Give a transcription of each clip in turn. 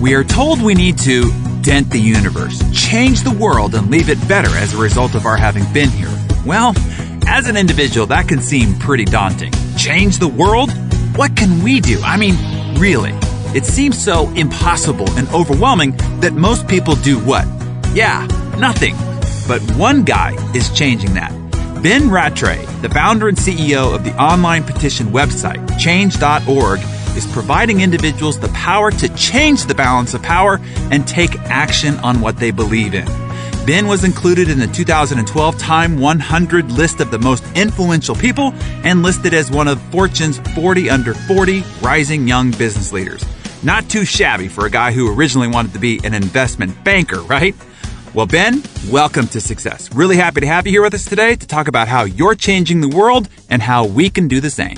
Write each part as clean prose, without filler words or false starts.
We are told we need to dent the universe, change the world, and leave it better as a result of our having been here. Well, as an individual, that can seem pretty daunting. Change the world? What can we do? I mean, really. It seems so impossible and overwhelming that most people do what? Yeah, nothing. But one guy is changing that. Ben Rattray, the founder and CEO of the online petition website, Change.org, is providing individuals the power to change the balance of power and take action on what they believe in. Ben was included in the 2012 Time 100 list of the most influential people and listed as one of Fortune's 40 under 40 rising young business leaders. Not too shabby for a guy who originally wanted to be an investment banker, right? Well, Ben, welcome to Success. Really happy to have you here with us today to talk about how you're changing the world and how we can do the same.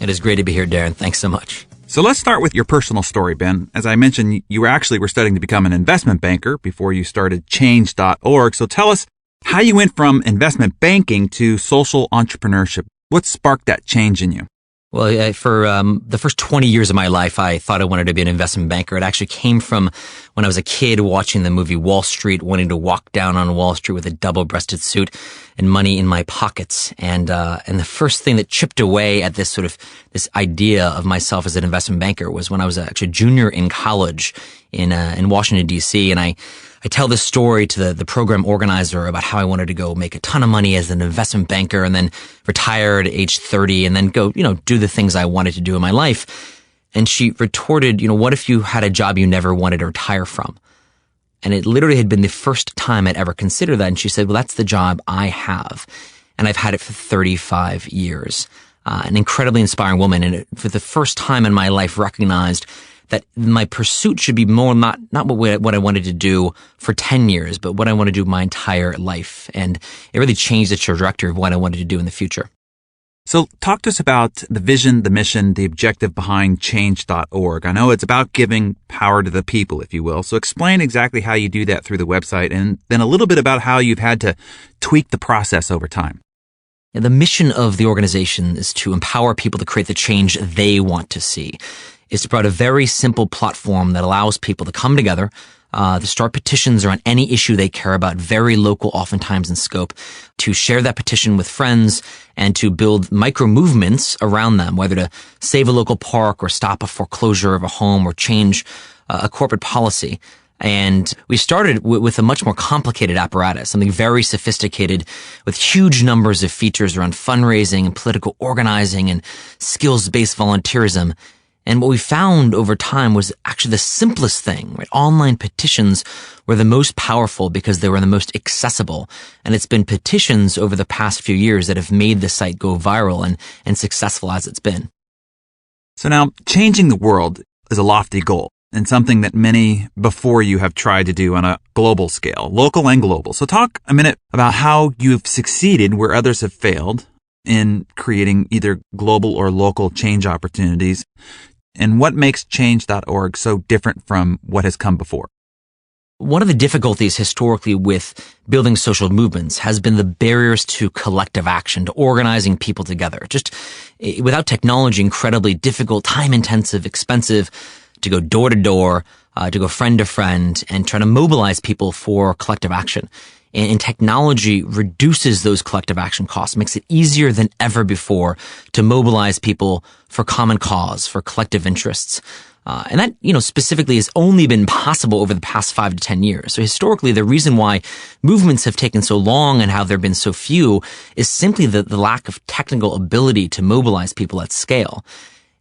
It is great to be here, Darren. Thanks so much. So let's start with your personal story, Ben. As I mentioned, you were studying to become an investment banker before you started Change.org. So tell us how you went from investment banking to social entrepreneurship. What sparked that change in you? Well, for the first 20 years of my life, I thought I wanted to be an investment banker. It actually came from when I was a kid watching the movie Wall Street, wanting to walk down on Wall Street with a double-breasted suit and money in my pockets. And the first thing that chipped away at this idea of myself as an investment banker was when I was actually a junior in college in Washington, D.C. And I tell this story to the program organizer about how I wanted to go make a ton of money as an investment banker and then retire at age 30 and then go, do the things I wanted to do in my life. And she retorted, what if you had a job you never wanted to retire from? And it literally had been the first time I'd ever considered that. And she said, well, that's the job I have. And I've had it for 35 years. An incredibly inspiring woman. And for the first time in my life recognized that my pursuit should be more not what I wanted to do for 10 years, but what I want to do my entire life. And it really changed the trajectory of what I wanted to do in the future. So talk to us about the vision, the mission, the objective behind Change.org. I know it's about giving power to the people, if you will. So explain exactly how you do that through the website and then a little bit about how you've had to tweak the process over time. The mission of the organization is to empower people to create the change they want to see. Is to provide a very simple platform that allows people to come together, to start petitions around any issue they care about, very local oftentimes in scope, to share that petition with friends and to build micro movements around them, whether to save a local park or stop a foreclosure of a home or change a corporate policy. And we started with a much more complicated apparatus, something very sophisticated with huge numbers of features around fundraising and political organizing and skills-based volunteerism. And what we found over time was actually the simplest thing, right? Online petitions were the most powerful because they were the most accessible. And it's been petitions over the past few years that have made the site go viral and successful as it's been. So now, changing the world is a lofty goal and something that many before you have tried to do on a global scale, local and global. So talk a minute about how you've succeeded where others have failed in creating either global or local change opportunities. And what makes Change.org so different from what has come before? One of the difficulties historically with building social movements has been the barriers to collective action, to organizing people together. Just without technology, incredibly difficult, time-intensive, expensive to go door to door, to go friend to friend, and try to mobilize people for collective action. And technology reduces those collective action costs, makes it easier than ever before to mobilize people for common cause, for collective interests. And that, specifically has only been possible over the past 5 to 10 years. So historically, the reason why movements have taken so long and how there have been so few is simply the lack of technical ability to mobilize people at scale.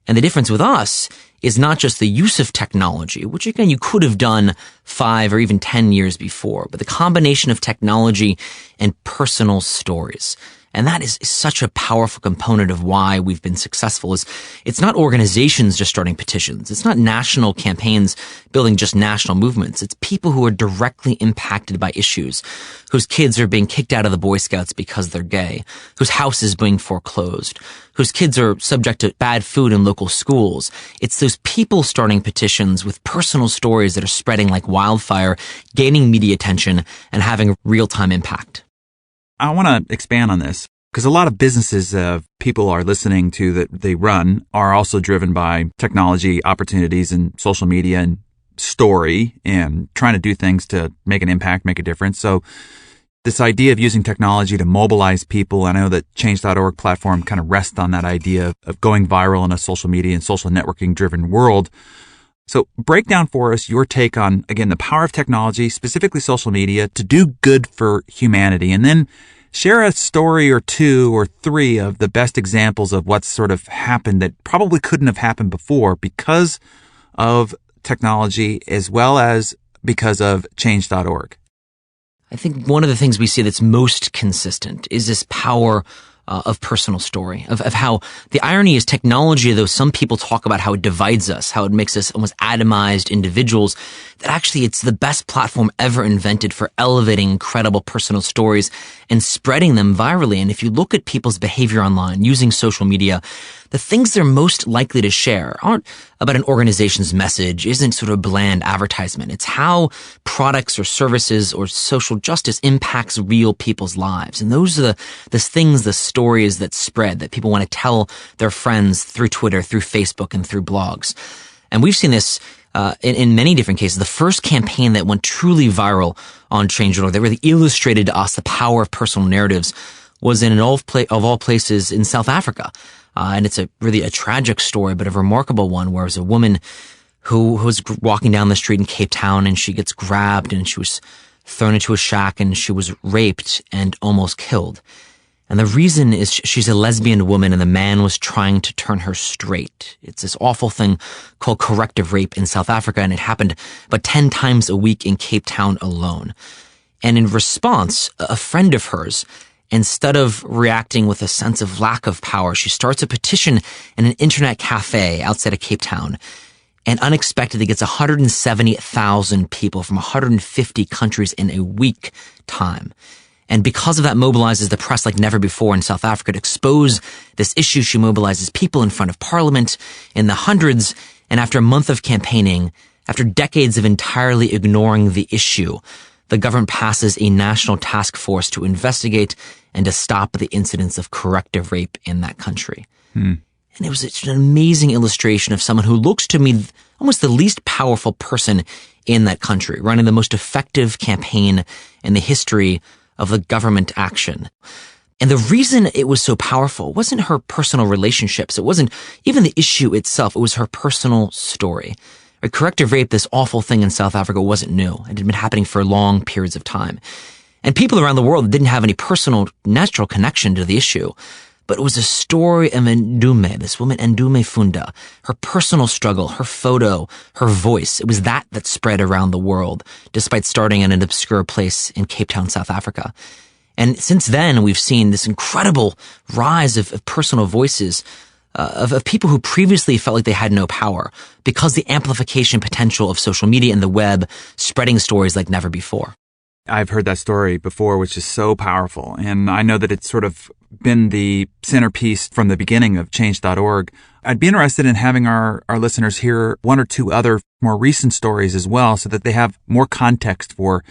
And the difference with us is not just the use of technology, which again, you could have done 5 or even 10 years before, but the combination of technology and personal stories. And that is such a powerful component of why we've been successful. Is it's not organizations just starting petitions. It's not national campaigns building just national movements. It's people who are directly impacted by issues, whose kids are being kicked out of the Boy Scouts because they're gay, whose house is being foreclosed, whose kids are subject to bad food in local schools. It's those people starting petitions with personal stories that are spreading like wildfire, gaining media attention, and having real-time impact. I want to expand on this because a lot of businesses people are listening to that they run are also driven by technology opportunities and social media and story and trying to do things to make an impact, make a difference. So this idea of using technology to mobilize people, I know that Change.org platform kind of rests on that idea of going viral in a social media and social networking driven world. So break down for us your take on, again, the power of technology, specifically social media, to do good for humanity. And then share a story or two or three of the best examples of what's sort of happened that probably couldn't have happened before because of technology as well as because of Change.org. I think one of the things we see that's most consistent is this power of personal story, of how the irony is technology, though some people talk about how it divides us, how it makes us almost atomized individuals, that actually it's the best platform ever invented for elevating incredible personal stories and spreading them virally. And if you look at people's behavior online using social media, the things they're most likely to share aren't about an organization's message, isn't sort of bland advertisement. It's how products or services or social justice impacts real people's lives. And those are the things, the stories that spread, that people want to tell their friends through Twitter, through Facebook, and through blogs. And we've seen this in many different cases. The first campaign that went truly viral on Changeorg, that really illustrated to us the power of personal narratives, was in of all places in South Africa. And it's really a tragic story, but a remarkable one, where it was a woman who was walking down the street in Cape Town, and she gets grabbed and she was thrown into a shack and she was raped and almost killed. And the reason is she's a lesbian woman and the man was trying to turn her straight. It's this awful thing called corrective rape in South Africa, and it happened about 10 times a week in Cape Town alone. And in response, a friend of hers, instead of reacting with a sense of lack of power, she starts a petition in an internet cafe outside of Cape Town, and unexpectedly gets 170,000 people from 150 countries in a week time. And because of that, mobilizes the press like never before in South Africa to expose this issue. She mobilizes people in front of parliament in the hundreds. And after a month of campaigning, after decades of entirely ignoring the issue, the government passes a national task force to investigate and to stop the incidents of corrective rape in that country. And it was an amazing illustration of someone who looks to me almost the least powerful person in that country, running the most effective campaign in the history of the government action. And the reason it was so powerful wasn't her personal relationships. It wasn't even the issue itself. It was her personal story. Corrective rape, this awful thing in South Africa, wasn't new. It had been happening for long periods of time. And people around the world didn't have any personal, natural connection to the issue. But it was a story of Ndume, this woman Ndume Funda, her personal struggle, her photo, her voice. It was that spread around the world, despite starting in an obscure place in Cape Town, South Africa. And since then, we've seen this incredible rise of personal voices, of people who previously felt like they had no power, because the amplification potential of social media and the web spreading stories like never before. I've heard that story before, which is so powerful. And I know that it's sort of been the centerpiece from the beginning of Change.org. I'd be interested in having our listeners hear one or two other more recent stories as well, so that they have more context for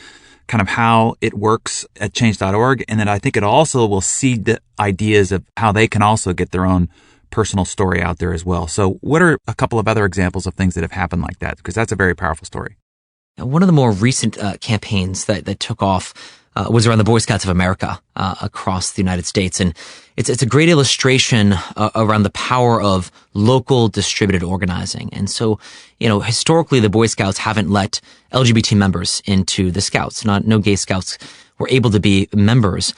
kind of how it works at Change.org. And then I think it also will seed the ideas of how they can also get their own personal story out there as well. So what are a couple of other examples of things that have happened like that? Because that's a very powerful story. One of the more recent campaigns that took off was around the Boy Scouts of America across the United States. And it's a great illustration around the power of local distributed organizing. And so, historically, the Boy Scouts haven't let LGBT members into the Scouts. No gay Scouts were able to be members.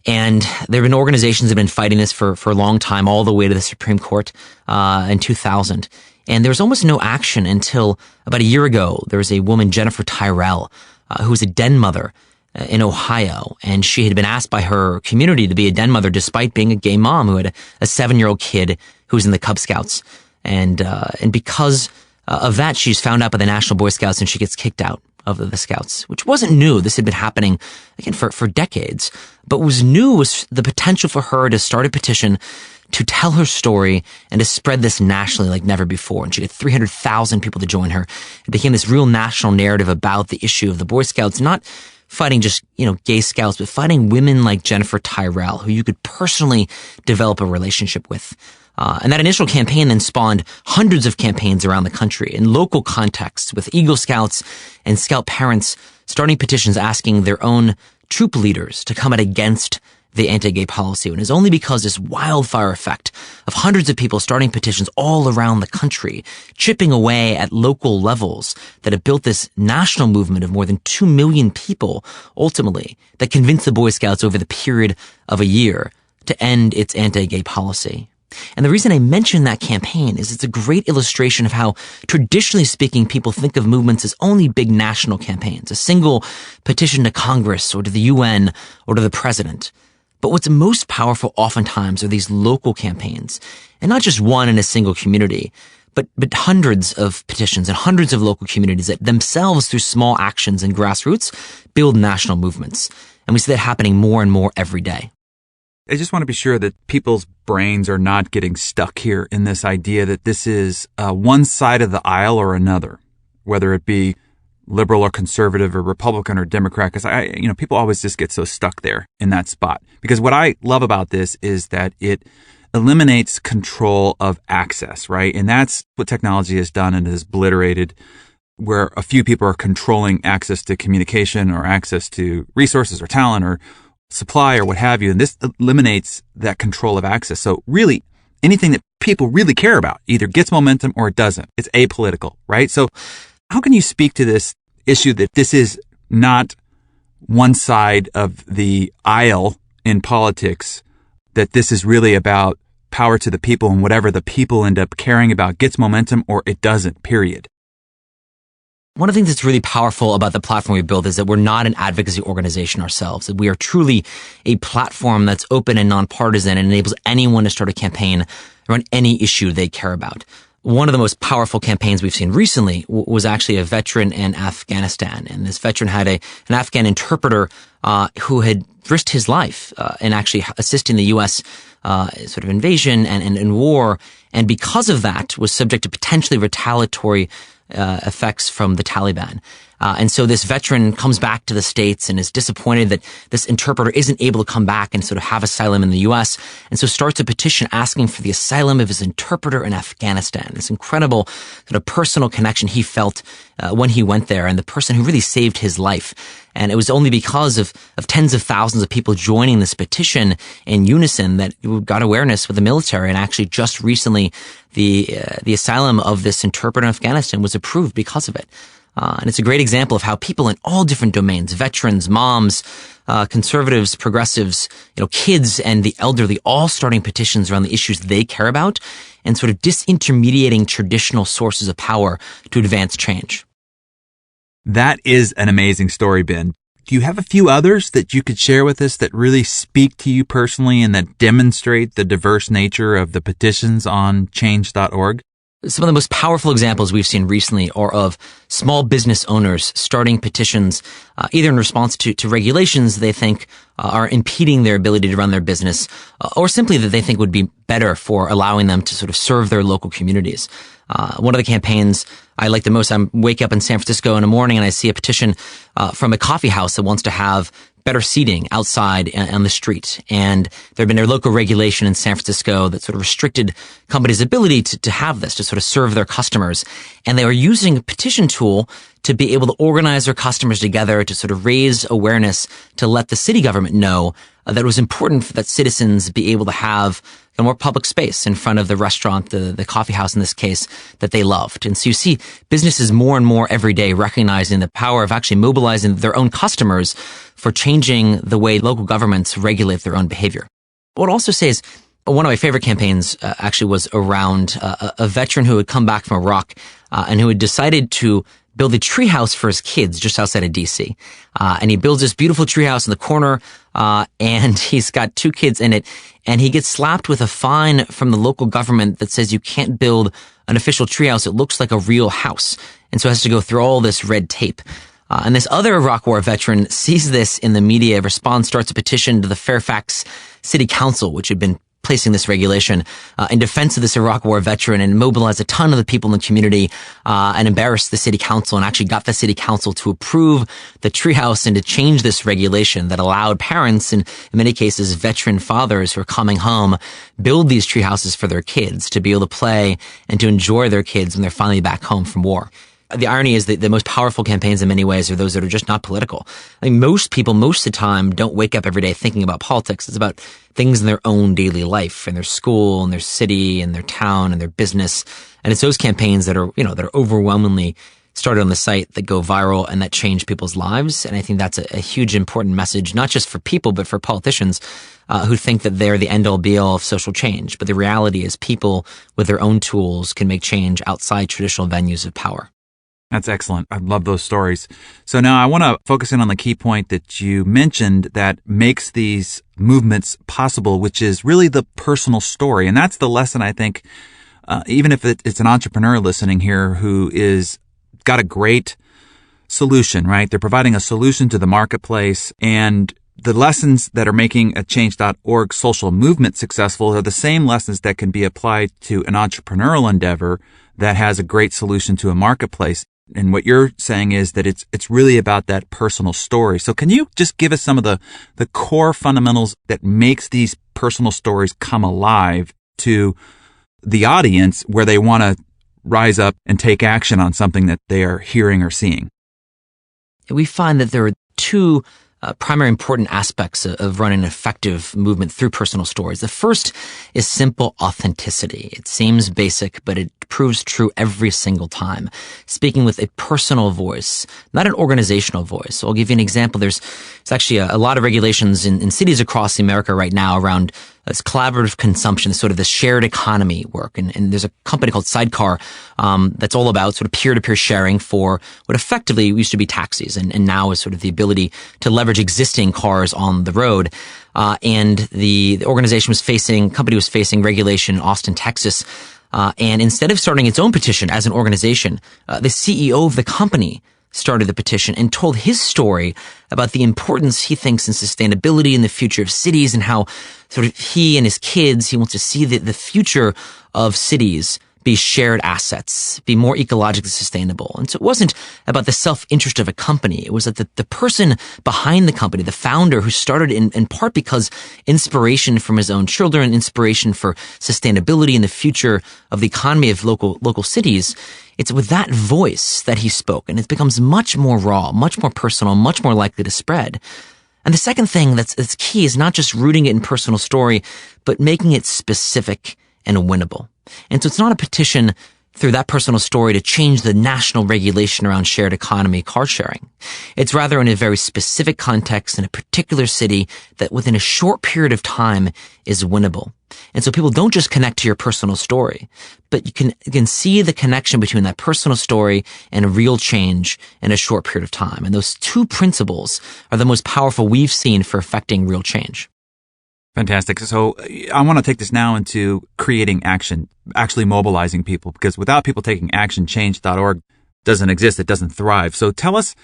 And there have been organizations that have been fighting this for a long time, all the way to the Supreme Court in 2000. And there was almost no action until about a year ago. There was a woman, Jennifer Tyrell, who was a den mother in Ohio. And she had been asked by her community to be a den mother despite being a gay mom who had a 7-year-old kid who was in the Cub Scouts. And because of that, she's found out by the National Boy Scouts and she gets kicked out of the Scouts, which wasn't new. This had been happening, again, for decades. But what was new was the potential for her to start a petition to tell her story and to spread this nationally like never before. And she had 300,000 people to join her. It became this real national narrative about the issue of the Boy Scouts, not fighting just, gay scouts, but fighting women like Jennifer Tyrell, who you could personally develop a relationship with. And that initial campaign then spawned hundreds of campaigns around the country in local contexts with Eagle Scouts and Scout parents starting petitions asking their own troop leaders to come out against the anti-gay policy. And it's only because this wildfire effect of hundreds of people starting petitions all around the country, chipping away at local levels, that have built this national movement of more than 2 million people, ultimately, that convinced the Boy Scouts over the period of a year to end its anti-gay policy. And the reason I mention that campaign is it's a great illustration of how, traditionally speaking, people think of movements as only big national campaigns, a single petition to Congress or to the UN or to the president. But what's most powerful oftentimes are these local campaigns, and not just one in a single community, but hundreds of petitions and hundreds of local communities that themselves, through small actions and grassroots, build national movements. And we see that happening more and more every day. I just want to be sure that people's brains are not getting stuck here in this idea that this is one side of the aisle or another, whether it be liberal or conservative or Republican or Democrat, because people always just get so stuck there in that spot. Because what I love about this is that it eliminates control of access, right? And that's what technology has done and has obliterated, where a few people are controlling access to communication or access to resources or talent or supply or what have you. And this eliminates that control of access. So really, anything that people really care about either gets momentum or it doesn't. It's apolitical, right? So how can you speak to this issue that this is not one side of the aisle in politics, that this is really about power to the people, and whatever the people end up caring about gets momentum or it doesn't, period? One of the things that's really powerful about the platform we built is that we're not an advocacy organization ourselves. That we are truly a platform that's open and nonpartisan and enables anyone to start a campaign around any issue they care about. One of the most powerful campaigns we've seen recently was actually a veteran in Afghanistan. And this veteran had an Afghan interpreter who had risked his life in actually assisting the U.S. Sort of invasion and war. And because of that, was subject to potentially retaliatory effects from the Taliban. And so this veteran comes back to the States and is disappointed that this interpreter isn't able to come back and sort of have asylum in the U.S. And so starts a petition asking for the asylum of his interpreter in Afghanistan. This incredible sort of personal connection he felt when he went there, and the person who really saved his life. And it was only because of tens of thousands of people joining this petition in unison that we got awareness with the military. And actually just recently, the asylum of this interpreter in Afghanistan was approved because of it. And it's a great example of how people in all different domains, veterans, moms, conservatives, progressives, kids and the elderly, all starting petitions around the issues they care about and sort of disintermediating traditional sources of power to advance change. That is an amazing story, Ben. Do you have a few others that you could share with us that really speak to you personally and that demonstrate the diverse nature of the petitions on change.org? Some of the most powerful examples we've seen recently are of small business owners starting petitions, either in response to regulations they think are impeding their ability to run their business, or simply that they think would be better for allowing them to sort of serve their local communities. One of the campaigns I like the most, I wake up in San Francisco in the morning and I see a petition from a coffee house that wants to have better seating outside on the street. And there had been a local regulation in San Francisco that sort of restricted companies' ability to have this, to sort of serve their customers. And they were using a petition tool to be able to organize their customers together, to sort of raise awareness, to let the city government know that it was important that citizens be able to have a more public space in front of the restaurant, the coffee house in this case, that they loved. And so you see businesses more and more every day recognizing the power of actually mobilizing their own customers for changing the way local governments regulate their own behavior. What I'll also say is one of my favorite campaigns actually was around a veteran who had come back from Iraq and who had decided to build a treehouse for his kids just outside of DC. And he builds this beautiful treehouse in the corner, and he's got 2 kids in it. And he gets slapped with a fine from the local government that says you can't build an official treehouse. It looks like a real house. And so has to go through all this red tape. And this other Iraq War veteran sees this in the media, responds, starts a petition to the Fairfax City Council, which had been placing this regulation in defense of this Iraq War veteran and mobilized a ton of the people in the community and embarrassed the city council and actually got the city council to approve the treehouse and to change this regulation that allowed parents and in many cases veteran fathers who are coming home build these tree houses for their kids to be able to play and to enjoy their kids when they're finally back home from war. The irony is that the most powerful campaigns in many ways are those that are just not political. I mean, most people, most of the time, don't wake up every day thinking about politics. It's about things in their own daily life, in their school, in their city, in their town, in their business. And it's those campaigns that are, that are overwhelmingly started on the site that go viral and that change people's lives. And I think that's a huge important message, not just for people, but for politicians who think that they're the end-all be-all of social change. But the reality is people with their own tools can make change outside traditional venues of power. That's excellent. I love those stories. So now I want to focus in on the key point that you mentioned that makes these movements possible, which is really the personal story. And that's the lesson, I think, even if it's an entrepreneur listening here who is got a great solution, right? They're providing a solution to the marketplace, and the lessons that are making a change.org social movement successful are the same lessons that can be applied to an entrepreneurial endeavor that has a great solution to a marketplace. And what you're saying is that it's really about that personal story. So can you just give us some of the core fundamentals that makes these personal stories come alive to the audience where they want to rise up and take action on something that they are hearing or seeing? We find that there are two primary important aspects of running an effective movement through personal stories. The first is simple authenticity. It seems basic, but it proves true every single time. Speaking with a personal voice, not an organizational voice. So I'll give you an example. There's actually a lot of regulations in cities across America right now around this collaborative consumption, sort of this shared economy work. And there's a company called Sidecar that's all about sort of peer-to-peer sharing for what effectively used to be taxis and now is sort of the ability to leverage existing cars on the road. And the organization company was facing regulation in Austin, Texas. And instead of starting its own petition as an organization, the CEO of the company started the petition and told his story about the importance he thinks in sustainability in the future of cities and how sort of he and his kids, he wants to see the future of cities be shared assets, be more ecologically sustainable. And so it wasn't about the self-interest of a company. It was that the person behind the company, the founder who started in part because inspiration from his own children, inspiration for sustainability and the future of the economy of local cities. It's with that voice that he spoke, and it becomes much more raw, much more personal, much more likely to spread. And the second thing that's key is not just rooting it in personal story, but making it specific and winnable. And so it's not a petition through that personal story to change the national regulation around shared economy car sharing. It's rather in a very specific context in a particular city that within a short period of time is winnable. And so people don't just connect to your personal story, but you can see the connection between that personal story and real change in a short period of time. And those two principles are the most powerful we've seen for affecting real change. Fantastic. So I want to take this now into creating action, actually mobilizing people, because without people taking action, change.org doesn't exist. It doesn't thrive. So tell us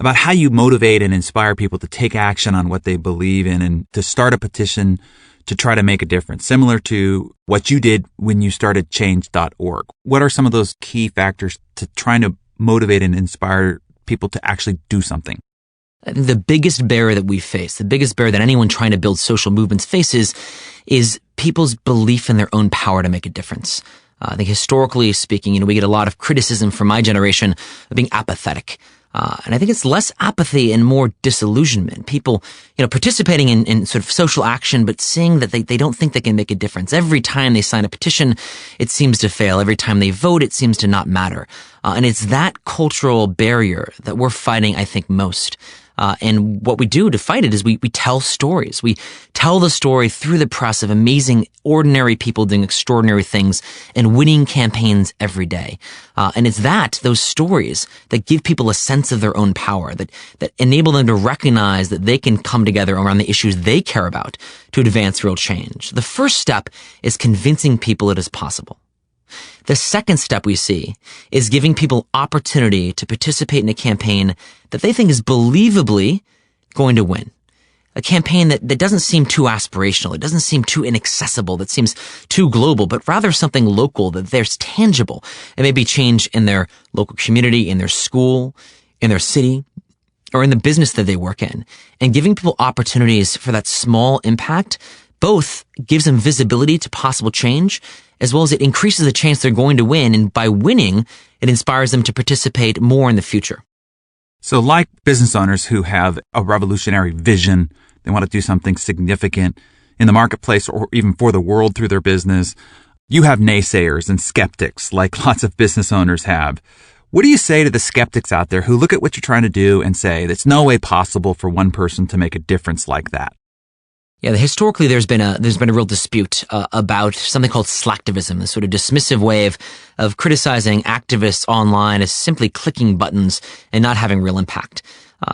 about how you motivate and inspire people to take action on what they believe in and to start a petition to try to make a difference, similar to what you did when you started change.org. What are some of those key factors to trying to motivate and inspire people to actually do something? I think the biggest barrier that we face, the biggest barrier that anyone trying to build social movements faces is people's belief in their own power to make a difference. I think historically speaking, we get a lot of criticism from my generation of being apathetic. And I think it's less apathy and more disillusionment. People, participating in sort of social action, but seeing that they don't think they can make a difference. Every time they sign a petition, it seems to fail. Every time they vote, it seems to not matter. And it's that cultural barrier that we're fighting, I think, most. And what we do to fight it is we tell stories. We tell the story through the press of amazing, ordinary people doing extraordinary things and winning campaigns every day. And it's those stories that give people a sense of their own power, that enable them to recognize that they can come together around the issues they care about to advance real change. The first step is convincing people it is possible. The second step we see is giving people opportunity to participate in a campaign that they think is believably going to win. a campaign that doesn't seem too aspirational. It doesn't seem too inaccessible. That seems too global, but rather something local, that there's tangible. It may be change in their local community, in their school, in their city, or in the business that they work in. And giving people opportunities for that small impact both gives them visibility to possible change, as well as it increases the chance they're going to win. And by winning, it inspires them to participate more in the future. So like business owners who have a revolutionary vision, they want to do something significant in the marketplace or even for the world through their business, you have naysayers and skeptics like lots of business owners have. What do you say to the skeptics out there who look at what you're trying to do and say, it's no way possible for one person to make a difference like that? Yeah, historically, there's been a real dispute about something called Slacktivism, this sort of dismissive way of criticizing activists online as simply clicking buttons and not having real impact.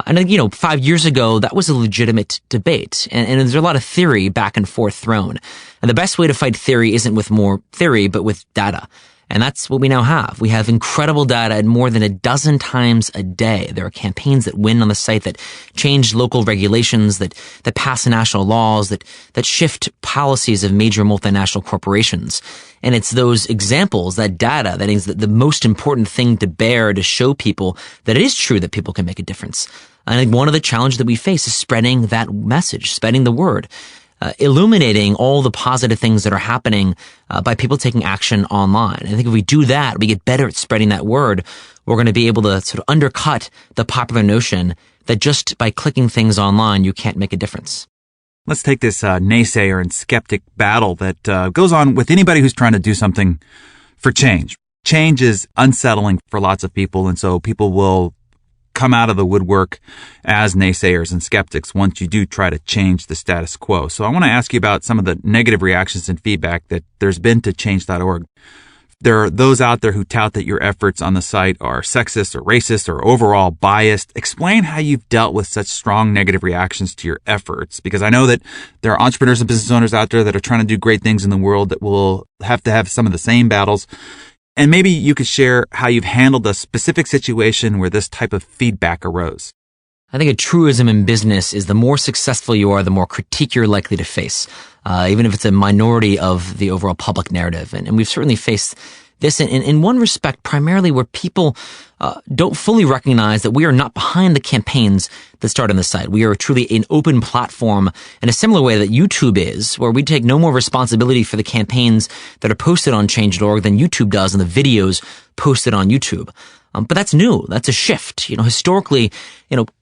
And 5 years ago, that was a legitimate debate, and there's a lot of theory back and forth thrown. And the best way to fight theory isn't with more theory, but with data. And that's what we now have. We have incredible data at more than a dozen times a day. There are campaigns that win on the site, that change local regulations, that pass national laws, that shift policies of major multinational corporations. And it's those examples, that data, that is the most important thing to bear to show people that it is true that people can make a difference. And I think one of the challenges that we face is spreading that message, spreading the word. Illuminating all the positive things that are happening by people taking action online. I think if we do that, we get better at spreading that word. We're going to be able to sort of undercut the popular notion that just by clicking things online, you can't make a difference. Let's take this naysayer and skeptic battle that goes on with anybody who's trying to do something for change. Change is unsettling for lots of people, and so people will come out of the woodwork as naysayers and skeptics once you do try to change the status quo. So I want to ask you about some of the negative reactions and feedback that there's been to change.org. There are those out there who tout that your efforts on the site are sexist or racist or overall biased. Explain how you've dealt with such strong negative reactions to your efforts, because I know that there are entrepreneurs and business owners out there that are trying to do great things in the world that will have to have some of the same battles. And maybe you could share how you've handled a specific situation where this type of feedback arose. I think a truism in business is the more successful you are, the more critique you're likely to face, even if it's a minority of the overall public narrative. And we've certainly faced this in one respect, primarily where people don't fully recognize that we are not behind the campaigns that start on the site. We are truly an open platform in a similar way that YouTube is, where we take no more responsibility for the campaigns that are posted on Change.org than YouTube does and the videos posted on YouTube. But that's new. That's a shift. Historically,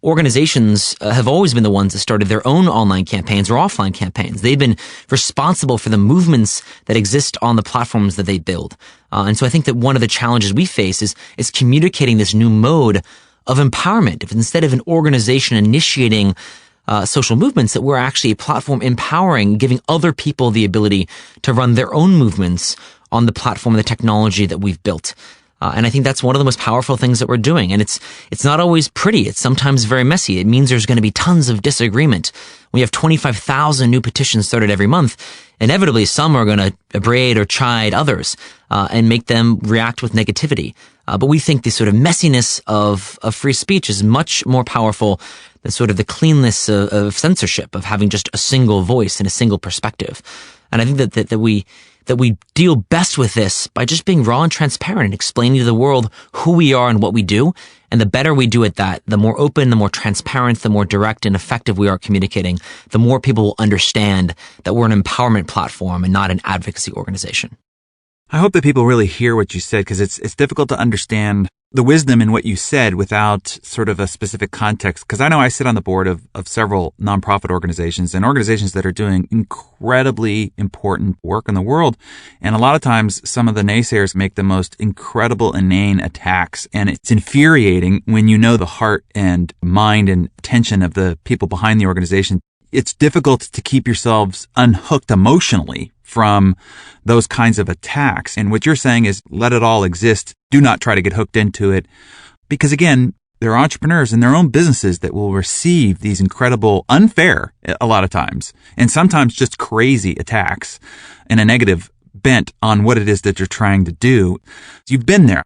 organizations have always been the ones that started their own online campaigns or offline campaigns. They've been responsible for the movements that exist on the platforms that they build. And so I think that one of the challenges we face is communicating this new mode of empowerment. If instead of an organization initiating social movements, that we're actually a platform empowering, giving other people the ability to run their own movements on the platform and the technology that we've built. And I think that's one of the most powerful things that we're doing. And it's not always pretty. It's sometimes very messy. It means there's going to be tons of disagreement. We have 25,000 new petitions started every month. Inevitably, some are going to abrade or chide others and make them react with negativity. But we think the sort of messiness of free speech is much more powerful than sort of the cleanness of censorship, of having just a single voice and a single perspective. And I think that we deal best with this by just being raw and transparent and explaining to the world who we are and what we do. And the better we do at that, the more open, the more transparent, the more direct and effective we are communicating, the more people will understand that we're an empowerment platform and not an advocacy organization. I hope that people really hear what you said, because it's difficult to understand the wisdom in what you said without sort of a specific context. Because I know I sit on the board of several nonprofit organizations and organizations that are doing incredibly important work in the world. And a lot of times some of the naysayers make the most incredible, inane attacks. And it's infuriating when you know the heart and mind and attention of the people behind the organization. It's difficult to keep yourselves unhooked emotionally from those kinds of attacks. And what you're saying is let it all exist. Do not try to get hooked into it. Because again, there are entrepreneurs in their own businesses that will receive these incredible, unfair, a lot of times, and sometimes just crazy attacks and a negative bent on what it is that you're trying to do. You've been there.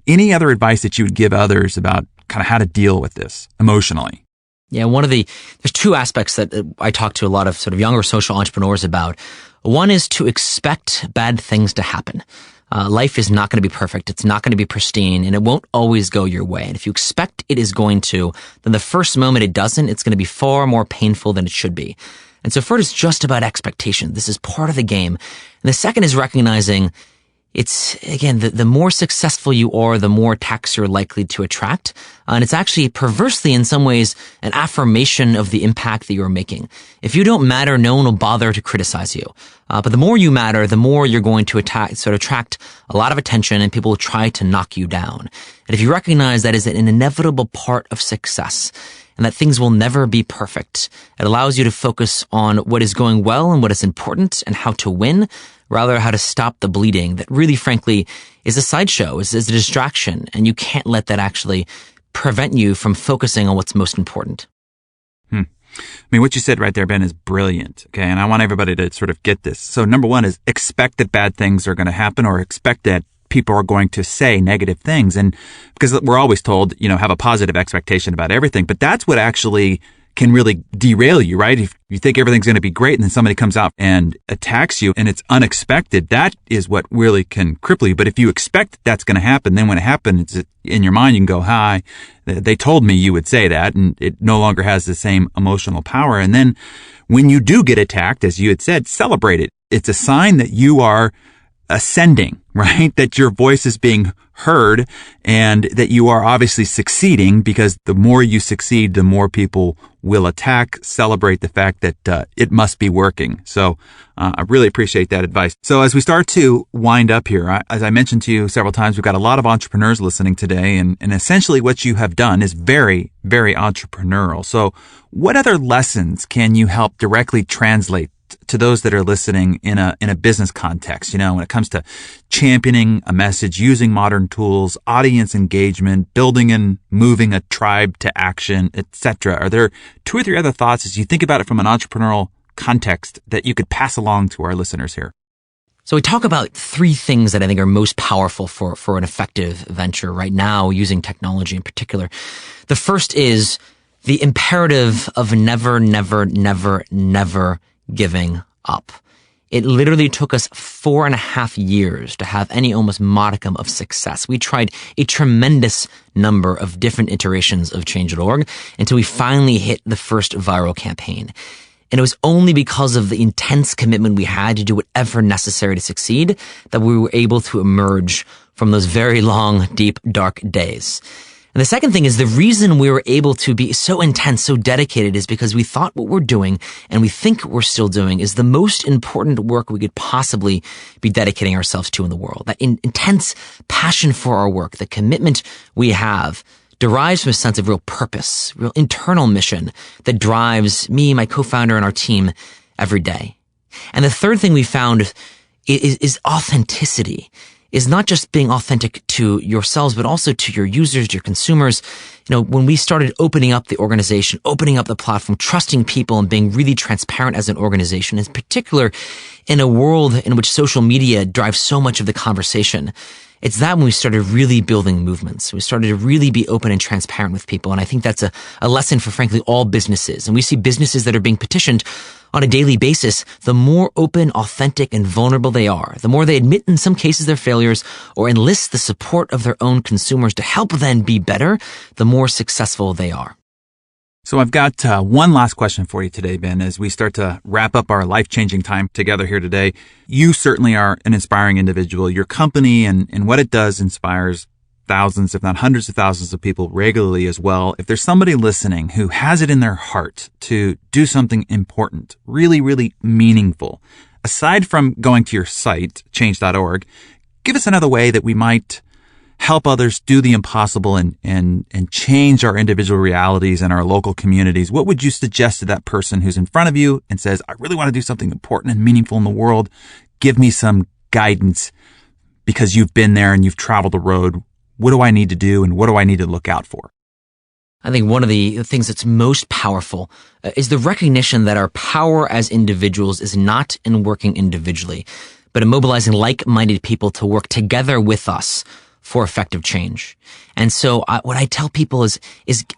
Any other advice that you would give others about kind of how to deal with this emotionally? Yeah, there's two aspects that I talk to a lot of sort of younger social entrepreneurs about. One is to expect bad things to happen. Life is not going to be perfect. It's not going to be pristine, and it won't always go your way. And if you expect it is going to, then the first moment it doesn't, it's going to be far more painful than it should be. And so first, it's just about expectation. This is part of the game. And the second is recognizing it's, again, the more successful you are, the more attacks you're likely to attract. And it's actually perversely, in some ways, an affirmation of the impact that you're making. If you don't matter, no one will bother to criticize you. But the more you matter, the more you're going to attract a lot of attention, and people will try to knock you down. And if you recognize that is an inevitable part of success, and that things will never be perfect, it allows you to focus on what is going well and what is important and how to win, rather how to stop the bleeding that really, frankly, is a sideshow, is a distraction, and you can't let that actually prevent you from focusing on what's most important. I mean, what you said right there, Ben, is brilliant. Okay. And I want everybody to sort of get this. So number one is expect that bad things are going to happen, or expect that people are going to say negative things. And because we're always told, have a positive expectation about everything, but that's what actually can really derail you, right? If you think everything's going to be great and then somebody comes out and attacks you and it's unexpected, that is what really can cripple you. But if you expect that's going to happen, then when it happens in your mind, you can go, hi, they told me you would say that, and it no longer has the same emotional power. And then when you do get attacked, as you had said, celebrate it. It's a sign that you are ascending, right? That your voice is being heard and that you are obviously succeeding, because the more you succeed, the more people will attack. Celebrate the fact that it must be working. So I really appreciate that advice. So as we start to wind up here, as I mentioned to you several times, we've got a lot of entrepreneurs listening today, and essentially what you have done is very, very entrepreneurial. So what other lessons can you help directly translate to those that are listening in a business context, when it comes to championing a message, using modern tools, audience engagement, building and moving a tribe to action, etc.? Are there two or three other thoughts as you think about it from an entrepreneurial context that you could pass along to our listeners here? So we talk about three things that I think are most powerful for an effective venture right now, using technology in particular. The first is the imperative of never, never, never, never giving up. It literally took us 4.5 years to have any almost modicum of success. We tried a tremendous number of different iterations of Changeorg until we finally hit the first viral campaign. And it was only because of the intense commitment we had to do whatever necessary to succeed that we were able to emerge from those very long, deep, dark days. And the second thing is the reason we were able to be so intense, so dedicated, is because we thought what we're doing, and we think we're still doing, is the most important work we could possibly be dedicating ourselves to in the world. That intense passion for our work, the commitment we have, derives from a sense of real purpose, real internal mission that drives me, my co-founder, and our team every day. And the third thing we found is authenticity. Is not just being authentic to yourselves, but also to your users, to your consumers. When we started opening up the organization, opening up the platform, trusting people, and being really transparent as an organization, in particular in a world in which social media drives so much of the conversation, it's that when we started really building movements. We started to really be open and transparent with people. And I think that's a lesson for, frankly, all businesses. And we see businesses that are being petitioned on a daily basis. The more open, authentic, and vulnerable they are, the more they admit in some cases their failures or enlist the support of their own consumers to help them be better, the more successful they are. So I've got one last question for you today, Ben, as we start to wrap up our life-changing time together here today. You certainly are an inspiring individual. Your company and what it does inspires thousands, if not hundreds of thousands of people regularly as well. If there's somebody listening who has it in their heart to do something important, really, really meaningful, aside from going to your site, change.org, give us another way that we might help others do the impossible and change our individual realities and our local communities. What would you suggest to that person who's in front of you and says, I really want to do something important and meaningful in the world? Give me some guidance, because you've been there and you've traveled the road. What do I need to do, and what do I need to look out for? I think one of the things that's most powerful is the recognition that our power as individuals is not in working individually, but in mobilizing like-minded people to work together with us for effective change. And so what I tell people is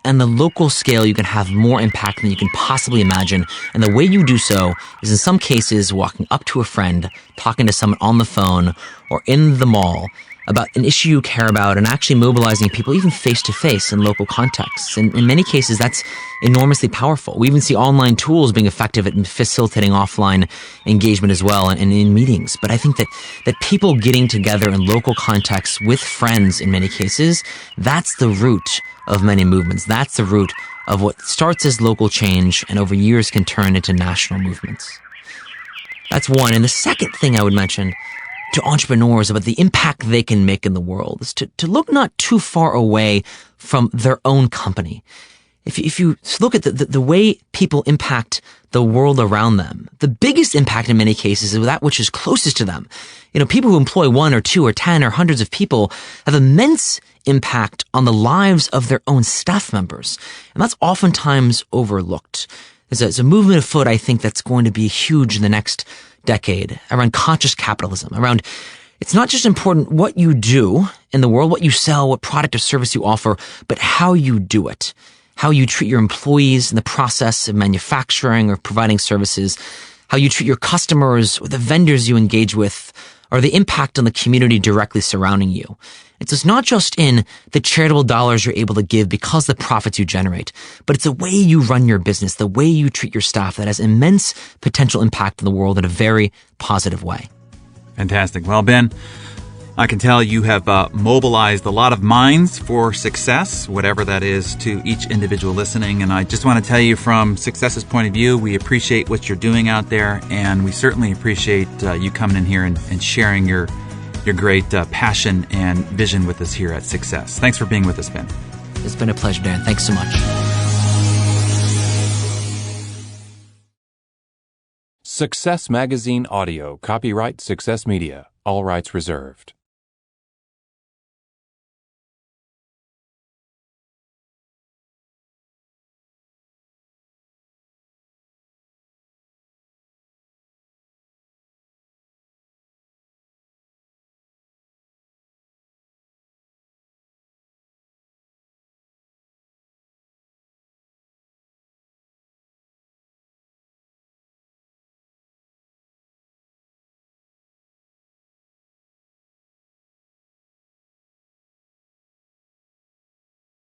on the local scale, you can have more impact than you can possibly imagine. And the way you do so is in some cases walking up to a friend, talking to someone on the phone or in the mall about an issue you care about and actually mobilizing people even face to face in local contexts. And in many cases, that's enormously powerful. We even see online tools being effective at facilitating offline engagement as well and in meetings. But I think that people getting together in local contexts with friends in many cases, that's the root of many movements. That's the root of what starts as local change and over years can turn into national movements. That's one. And the second thing I would mention to entrepreneurs about the impact they can make in the world is to look not too far away from their own company. If you look at the way people impact the world around them, the biggest impact in many cases is that which is closest to them. People who employ 1 or 2 or 10 or hundreds of people have immense impact on the lives of their own staff members. And that's oftentimes overlooked. There's a movement afoot, I think, that's going to be huge in the next decade around conscious capitalism, around it's not just important what you do in the world, what you sell, what product or service you offer, but how you do it, how you treat your employees in the process of manufacturing or providing services, how you treat your customers or the vendors you engage with, or the impact on the community directly surrounding you. It's not just in the charitable dollars you're able to give because of the profits you generate, but it's the way you run your business, the way you treat your staff that has immense potential impact in the world in a very positive way. Fantastic. Well, Ben, I can tell you have mobilized a lot of minds for success, whatever that is to each individual listening. And I just want to tell you from Success's point of view, we appreciate what you're doing out there. And we certainly appreciate you coming in here and sharing your great passion and vision with us here at Success. Thanks for being with us, Ben. It's been a pleasure, Dan. Thanks so much. Success Magazine Audio. Copyright Success Media. All rights reserved.